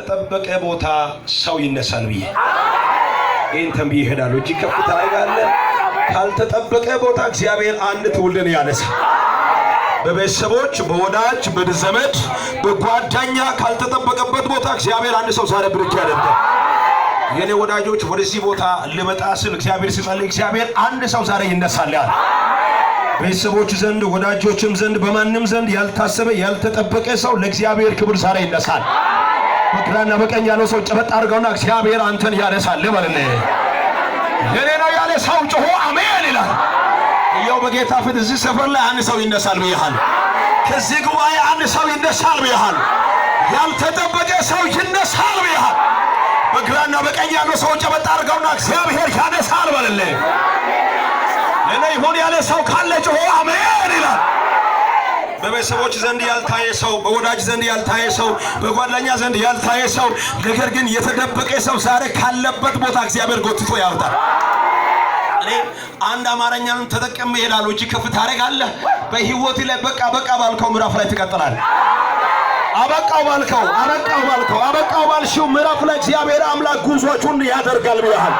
ካልተጠበቀ ቦታ ሰው ይነሳል ብዬ ይህን ተንብዬ እሄዳለሁ። እጅግ ከፍታ ያለ ካልተጠበቀ ቦታ እግዚአብሔር አንድ ትውልድን ያነሳል። በቤተሰቦች፣ በወዳጅ፣ በዘመድ፣ በጓደኛ ካልተጠበቀበት ቦታ እግዚአብሔር አንድ ሰው ዛሬ ብርክ ያደርጋል። የኔ ወዳጆች ወደዚህ ቦታ ልመጣ ስል እግዚአብሔር ሲጸልይ እግዚአብሔር አንድ ሰው ዛሬ ይነሳል ያለ ቤተሰቦች ዘንድ ወዳጆችም ዘንድ በማንም ዘንድ ያልታሰበ ያልተጠበቀ ሰው ለእግዚአብሔር ክብር ዛሬ ይነሳል። በግራና በቀኝ ያለው ሰው ጨበጥ አድርገውና እግዚአብሔር አንተን ያነሳል ማለት የኔ ነው ያለ ሰው ጮሆ አሜን ይላል። ያው በጌታ ፊት እዚህ ሰፈር ላይ አንድ ሰው ይነሳል ብያለሁ። ከዚህ ጉባኤ አንድ ሰው ይነሳል ብያለሁ። ያልተጠበቀ ሰው ይነሳል ብያለሁ። በግራና በቀኝ ያለው ሰው ጨበጥ አድርገውና እግዚአብሔር ያነሳል ማለት ለኔ ይሁን ያለ ሰው ካለ ጮሆ አሜን ይላል። በቤተሰቦች ዘንድ ያልታየ ሰው፣ በወዳጅ ዘንድ ያልታየ ሰው፣ በጓደኛ ዘንድ ያልታየ ሰው፣ ነገር ግን የተደበቀ ሰው ዛሬ ካለበት ቦታ እግዚአብሔር ጎትቶ ያወጣል። እኔ አንድ አማርኛን ተጠቅሜ እሄዳለሁ። እጅ ከፍ ታደርጋለህ። በህይወት ላይ በቃ ባልከው ምዕራፍ ላይ ትቀጥላለህ። አበቃው ባልከው ባልሽው ምዕራፍ ላይ እግዚአብሔር አምላክ ጉዞቹን ያደርጋል ብለሃል።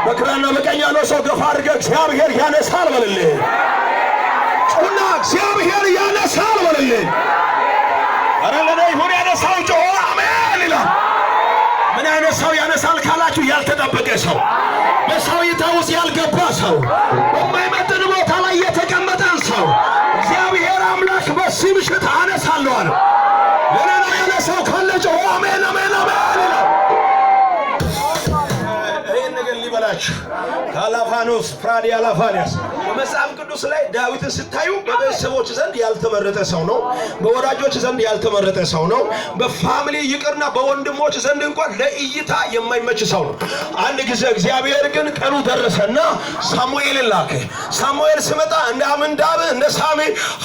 በግራና በቀኝ ያለው ሰው ገፋ አድርገህ እግዚአብሔር ያነሳል በልልህ። ጩና እግዚአብሔር ያነሳል በልልህ። ኧረ ለኔ ይሁን ያነሳው ጮሆ አሜን ይላል። ምን አይነት ሰው ያነሳል ካላችሁ ያልተጠበቀ ሰው፣ በሰው እይታ ውስጥ ያልገባ ሰው፣ በማይመጥን ቦታ ላይ የተቀመጠን ሰው እግዚአብሔር አምላክ በዚህ ምሽት አነሳለሁ አለ። ለኔ ነው ያነሳው ካለ ጮሆ አሜን አሜን አሜን ይላል። ካላፋኖስ ፍራዲያ ላፋኒያስ በመጽሐፍ ቅዱስ ላይ ዳዊትን ስታዩ በቤተሰቦች ዘንድ ያልተመረጠ ሰው ነው። በወዳጆች ዘንድ ያልተመረጠ ሰው ነው። በፋሚሊ ይቅርና በወንድሞች ዘንድ እንኳን ለእይታ የማይመች ሰው ነው። አንድ ጊዜ እግዚአብሔር ግን ቀኑ ደረሰና ሳሙኤልን ላከ። ሳሙኤል ሲመጣ እንደ አምንዳብ እንደ ሳሚ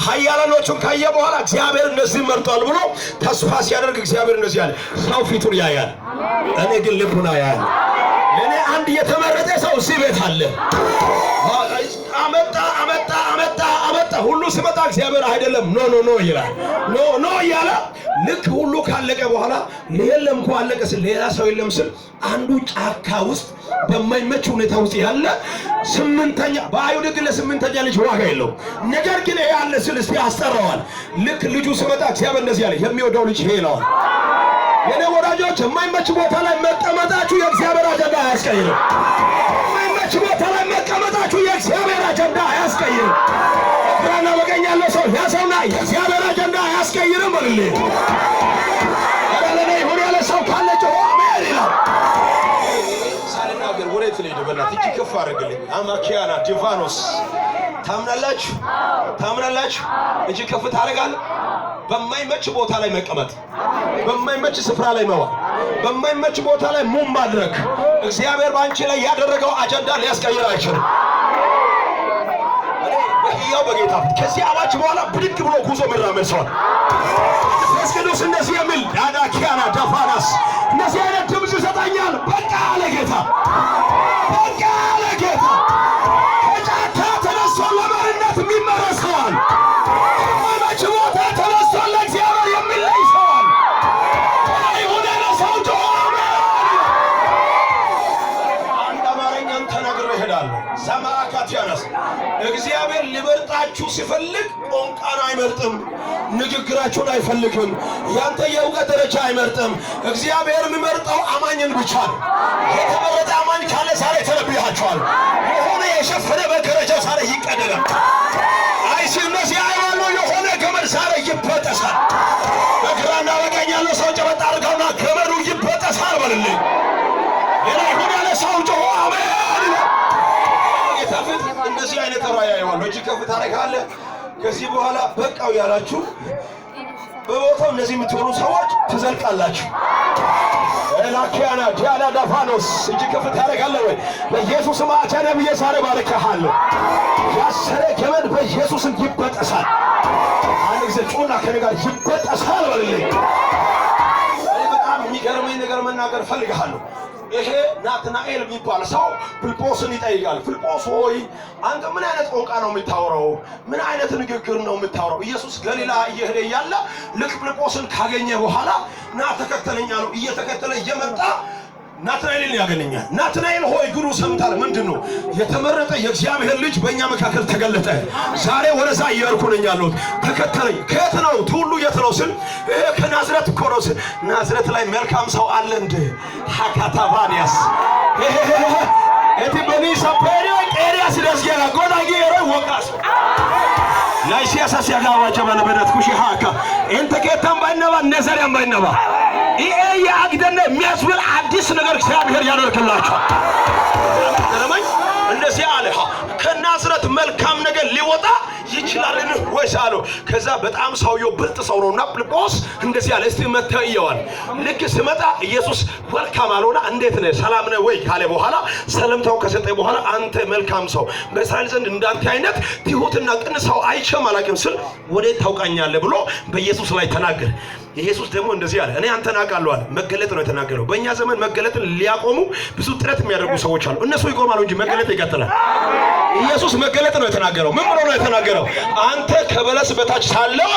ኃያላኖቹን ካየ በኋላ እግዚአብሔር እንደዚህ መርጧል ብሎ ተስፋ ሲያደርግ እግዚአብሔር እንደዚህ አለ፣ ሰው ፊቱን ያያል፣ እኔ ግን ልቡን አያለሁ። ለኔ አንድ የተመረጠ ሰው እዚህ ቤት አለ። አመጣ ሁሉ ሲመጣ እግዚአብሔር አይደለም ኖ ይላል። ኖ እያለ ልክ ሁሉ ካለቀ በኋላ የለም እኮ አለቀ ስል ሌላ ሰው የለም ስል አንዱ ጫካ ውስጥ በማይመች ሁኔታ ውስጥ ያለ ስምንተኛ በአይሁድ ግን ለስምንተኛ ልጅ ዋጋ የለው። ነገር ግን ይሄ ያለ ስል እስቲ አስጠራዋል። ልክ ልጁ ሲመጣ እግዚአብሔር እንደዚህ ያለ የሚወደው ልጅ ይሄ ይለዋል። የኔ ወዳጆች የማይመች ቦታ ላይ መቀመጣችሁ የእግዚአብሔር አጀንዳ አያስቀይርም። የማይመች ቦታ ላይ መቀመጣችሁ የእግዚአብሔር አጀንዳ አያስቀይርም። ግራና በቀኝ ያለው ሰው ያሰውና የእግዚአብሔር አጀንዳ አያስቀይርም በልልኝ። ለኔ ይሁን ያለ ሰው ካለ ጮሆ አሜን ይላል። ሳልናገር ወሬት ልሂድ በእናትህ እጅ ከፍ አድርግልኝ። አማኪያና ዲቫኖስ ታምናላችሁ? እጅ ከፍ ታደርጋለህ። በማይመች ቦታ ላይ መቀመጥ፣ በማይመች ስፍራ ላይ መዋል፣ በማይመች ቦታ ላይ ሙም ማድረግ እግዚአብሔር ባንቺ ላይ ያደረገው አጀንዳ ሊያስቀይር አይችልም። በሕያው በጌታ ፊት ከዚህ አዋጅ በኋላ ብድግ ብሎ ጉዞ መራመድ ሰው መንፈስ ቅዱስ እንደዚህ የሚል ዳዳኪያና ዳፋናስ እንደዚህ አይነት ድምፅ ይሰጣኛል። በቃ አለ ጌታ፣ በቃ አለ ጌታ። ከጫካ ተነስቶ ለመሪነት የሚመረጥ ሰዋል። ከማይመች ቦታ ተነስቶ ለእግዚአብሔር የሚለይ ሰዋል። ይሁን ሰው ጆሆ አንድ አማርኛን ተናግሮ ይሄዳሉ። ሰማካቲያናስ እግዚአብሔር ሊመርጣችሁ ሲፈልግ ቋንቋን አይመርጥም። ንግግራችሁን አይፈልግም። ያንተ የእውቀት ደረጃ አይመርጥም። እግዚአብሔር የሚመርጠው አማኝን ብቻ ነው። የተመረጠ አማኝ ካለ ዛሬ ተነብያችኋል። የሆነ የሸፈነ መጋረጃ ዛሬ ይቀደዳል። እነዚህ አይባሉ የሆነ ገመድ ዛሬ ይበጠሳል። በግራና በቀኝ ያለው ሰው ጨበጥ አድርገውና ገመዱ ይበጠሳል በልልኝ። ሌላ ይሁን ያለ ሰው ጮሆ አሜን። እንደዚህ አይነት ራእይ ያየዋለሁ። እጅ ከፍ ታደርጋለህ። ከዚህ በኋላ በቃው ያላችሁ በቦታው እነዚህ የምትሆኑ ሰዎች ትዘልቃላችሁ። ላኪያና ዲያላ ዳፋኖስ እጅ ከፍ ታደርጋለህ ወይ? በኢየሱስ ስም ነብዬ ዛሬ ባርከሃለሁ። ያሰረ ገመድ በኢየሱስም ይበጠሳል። አንድ ጊዜ ጮና ከኔ ጋር ይበጠሳል በልልኝ። በጣም የሚገርመኝ ነገር መናገር ፈልጋለሁ። ይሄ ናትናኤል የሚባል ሰው ፊልጶስን ይጠይቃል። ፊልጶስ ሆይ አንተ ምን አይነት ቋንቋ ነው የምታወራው? ምን አይነት ንግግር ነው የምታወራው? ኢየሱስ ገሊላ እየሄደ እያለ ልክ ፊልጶስን ካገኘ በኋላ ና ተከተለኝ አለው። እየተከተለ እየመጣ ናትናኤልን ያገኘኛል። ናትናኤል ሆይ ግሩ ሰምታል። ምንድነው? የተመረጠ የእግዚአብሔር ልጅ በእኛ መካከል ተገለጠ። ዛሬ ወደዛ እየሄድኩ ነኝ ያለሁት። ተከተለኝ። ከየት ነው? ትውሉ የት ነው ስል ከናዝሬት እኮ ነው ስል ናዝሬት ላይ መልካም ሰው አለ እንደ ሐካታባንያስ እቲ በኒሳ ፔሪዮ ኤሪያስ ደስገራ ጎዳጊ የሮ ወቃስ ላይሲያሳስ ያጋዋ ጀባለ በረት ኩሽ ሃካ እንተ ከታም ባይነባ ነዘሪያም ባይነባ ይሄ ያግደነ የሚያስብል አዲስ ነገር እግዚአብሔር ያደርግላችሁ። ተረመኝ እንደዚህ አለ። ከናዝሬት መልካም ነገር ሊወጣ ይችላልን ወይስ አለው። ከዛ በጣም ሰውየው ብልጥ ሰው ነውና ፊልጶስ እንደዚህ አለ፣ እስቲ መተህ እየዋል። ልክ ስመጣ ኢየሱስ ወልካም አለውና እንዴት ነህ ሰላም ነህ ወይ ካለ በኋላ ሰላምታው ከሰጠ በኋላ አንተ መልካም ሰው በእስራኤል ዘንድ እንዳንተ አይነት ትሁትና ቅን ሰው አይቼም አላውቅም ስል ወዴት ታውቃኛለህ ብሎ በኢየሱስ ላይ ተናገረ። ኢየሱስ ደግሞ እንደዚህ አለ፣ እኔ አንተን አውቃለሁ አለ። መገለጥ ነው የተናገረው። በእኛ ዘመን መገለጥን ሊያቆሙ ብዙ ጥረት የሚያደርጉ ሰዎች አሉ። እነሱ ይቆማሉ እንጂ መገለጥ ይቀጥላል። ኢየሱስ መገለጥ ነው የተናገረው። ምን ብሎ ነው የተናገረው? አንተ ከበለስ በታች ሳለህ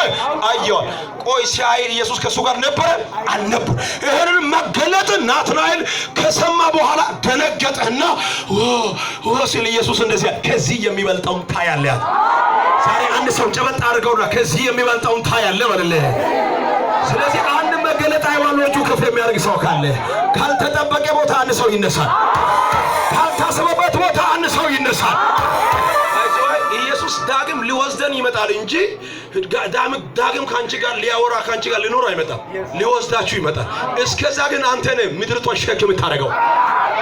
አየዋል። ቆይ ሲያይ ኢየሱስ ከሱ ጋር ነበረ አልነበረ? ይሄንን መገለጥ ናትናኤል ከሰማ በኋላ ደነገጠና ሲል ኢየሱስ እንደዚህ ከዚህ የሚበልጠውን ታያለህ። ዛሬ አንድ ሰው ጨበጥ አድርገውና ከዚህ የሚበልጠውን ታያለህ ማለት። ስለዚህ አንድ መገለጥ አይዋሎቹ ከፍ የሚያደርግ ሰው ካለ ካልተጠበቀ ቦታ አንድ ሰው ይነሳል። ካልታሰበበት ቦታ አንድ ሰው ይነሳል። ኢየሱስ ዳግም ሊወስደን ይመጣል እንጂ ዳግም ካንቺ ጋር ሊያወራ ካንቺ ጋር ሊኖር አይመጣም። ሊወስዳችሁ ይመጣል። እስከዛ ግን አንተ ነህ ምድርቷን ሸክም የምታደርገው።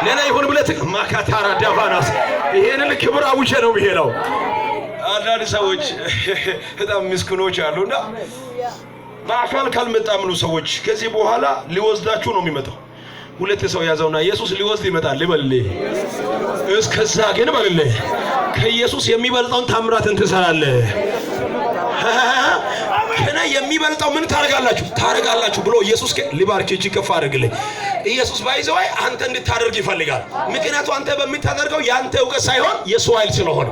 ለኔ ይሁን ብለህ ማካታራ ዳባናስ ይሄንን ክብር አውጄ ነው የሚሄደው። አንዳንድ ሰዎች በጣም ምስኪኖች አሉና በአካል ካልመጣምሉ ሰዎች ከዚህ በኋላ ሊወስዳችሁ ነው የሚመጣው። ሁለት ሰው ያዘውና ኢየሱስ ሊወስድ ይመጣል ልበልልህ። እስከዛ ግን በልልህ ከኢየሱስ የሚበልጠውን ታምራትን ትሰራለህ። ከና የሚበልጠው ምን ታረጋላችሁ ብሎ ኢየሱስ ሊባርክ እጅ ከፍ አድርግልኝ። ኢየሱስ ባይዘው አንተ እንድታደርግ ይፈልጋል። ምክንያቱም አንተ በሚታደርገው ያንተ ዕውቀት ሳይሆን የሱ ኃይል ስለሆነ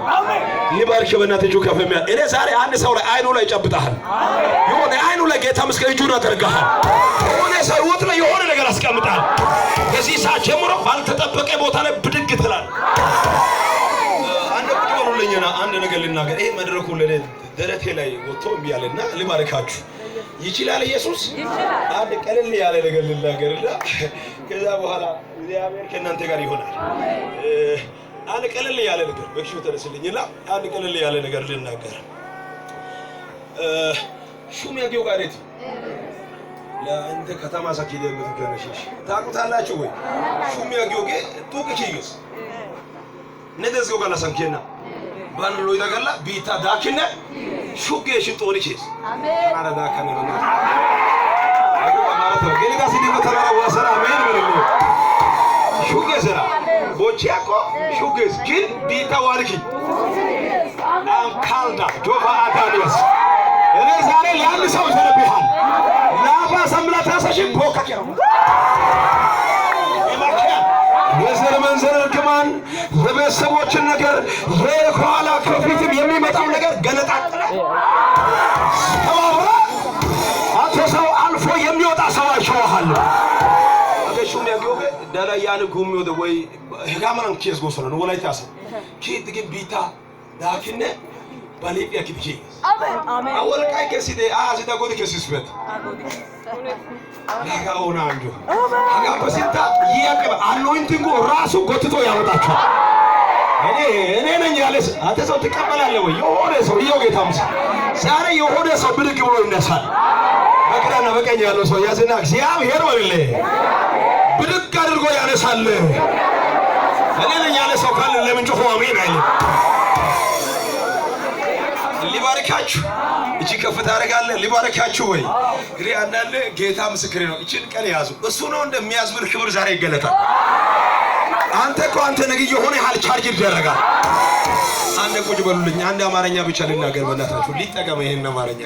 ሊባርክ በእናትህ ከፍ የሚያል እኔ ዛሬ አንድ ሰው ላይ አይኑ ላይ ጨብጣሃል። የሆነ አይኑ ላይ ጌታ ምስክር እጁን አደርጋሃል። የሆነ ሰው ወጥ ላይ የሆነ ነገር አስቀምጣል። ከዚህ ሰዓት ጀምሮ ባልተጠበቀ ቦታ ላይ ብድግ ትላል። አንድ ቁጭ በሉልኝና አንድ ነገር ልናገር። ይሄ መድረኩ ለኔ ደረቴ ላይ ወጥቶ እሚያለና ልባርካችሁ ይችላል። ኢየሱስ አንድ ቀለል ያለ ነገር ልናገርና ከዛ በኋላ እግዚአብሔር ከእናንተ ጋር ይሆናል። አንድ ቀለል ያለ ነገር በክሹ ተረስልኝና አንድ ቀለል ያለ ነገር ልናገር። ሹም ያገው ጋሬት ለአንተ ከተማ ሰኪደ የምትገነሽሽ ታቁታላችሁ ወይ? ሹም ያገው ጌ ጡቅ ኪዩስ ነደዝጎ ጋላ ሰንኬና ባን ሎይ ዳጋላ ቢታ ዳኪነ ሹጌ ሽጦሪችስ አሜን አራ ዳካነ ነው አማራቶ ገሊጋ ሲዲጎ ተራራ ወሰራ አሜን ወለሉ ሹጌ ዘራ ቦቺያኮ ሹጌስ ግን ቢታ ዋልኪ አም ካልዳ ጆባ አታዲስ እኔ ዛሬ ለአንድ ሰው ተነብያለሁ። ላፋ ሰምላት አሰሽን ቦካከሩ የዘር መንዘር እርግማን የቤተሰቦችን ነገር የኋላ ከፊትም የሚመጣው ነገር ገለጣጥለ ተባብረ አንተ ሰው አልፎ የሚወጣ ሰው አይሸዋሃል። አገሹም ያገው ዳላ ያን ጉም ወደ ወይ ህጋማን ኬስ ጎሰለ ነው ወላይ ታሰ ኪት ግን ቢታ ዳኪነ ባሊያ ኪብጂ አሜን አወልቃይ ከሲደ አሲዳ ጎዲ ከሲስበት ያጋውና አንዱ አጋበሲታ ይያቀበ አኖይንቲንጉ ራሱ ጎትቶ ያወጣቸው እኔ ነኝ ያለስ አንተ ሰው ተቀበላለህ ወይ? የሆነ ሰው ይኸው ጌታ ምስል ዛሬ የሆነ ሰው ብድግ ብሎ ይነሳል። በግራና በቀኝ ያለው ሰው ያዝና እግዚአብሔር ወልልህ ብድግ አድርጎ ያነሳል። እኔ ነኝ ያለ ሰው ካለ ለምን ጮኸው አሜን አይልም? ሊባርካችሁ እቺ ከፍ ታደርጋለህ። ሊባርካችሁ ወይ እንግዲህ አንዳንድ ጌታ ምስክሬ ነው። እቺን ቀን ያዙ። እሱ ነው እንደሚያዝብር ክብር ዛሬ ይገለጣል። አንተ እኮ አንተ ነግዬ ሆነ ያህል ቻርጅ ይደረጋል። አንድ ቁጭ በሉልኝ። አንድ አማርኛ ብቻ ልናገር በእናታችሁ ሊጠቀም ይሄን አማርኛ